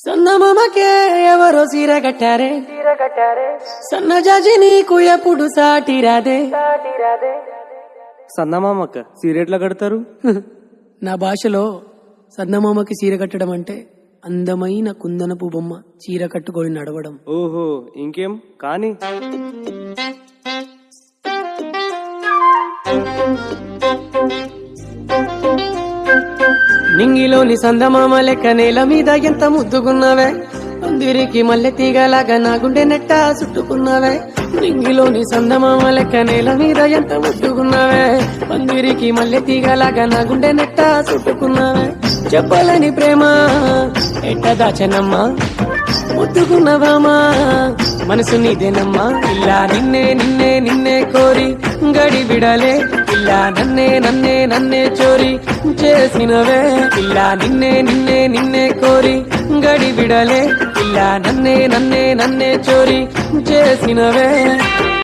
సన్నమామకే ఎవరో సీర కట్టారే సన్న జాజి నీకు ఎప్పుడు సాటి రాదే సన్నమామక్క సీరెట్లా కడతారు? నా భాషలో సన్నమామకి సీర కట్టడం అంటే అందమైన కుందనపు బొమ్మ చీర కట్టుకొని నడవడం. ఓహో ఇంకేం కానీ నింగిలోని సందమామ లెక్క నేల మీద ఎంత ముద్దుకున్నావే, పందిరికి మల్లె తీగలాగా నా గుండె నెట్ట చుట్టుకున్నావే. నింగిలోని సందమామ లెక్క నేల మీద ఎంత ముద్దుకున్నావే, పందిరికి మల్లె తీగలాగా నా గుండె నెట్ట చుట్టుకున్నావే. చెప్పలేని ప్రేమ ఎట్ట దాచనమ్మా, ముద్దుకున్నవామా మనసు నీదేనమ్మా. ఇలా నిన్నే నిన్నే నిన్నే కోరి గడి విడలే, ఇలా నన్నే నన్నే నన్నే చోరి చేసినవే. ఇలా నిన్నే నిన్నే నిన్నే కోరి గడి విడలే, ఇలా నన్నే నన్నే నన్నే చోరి చేసినవే.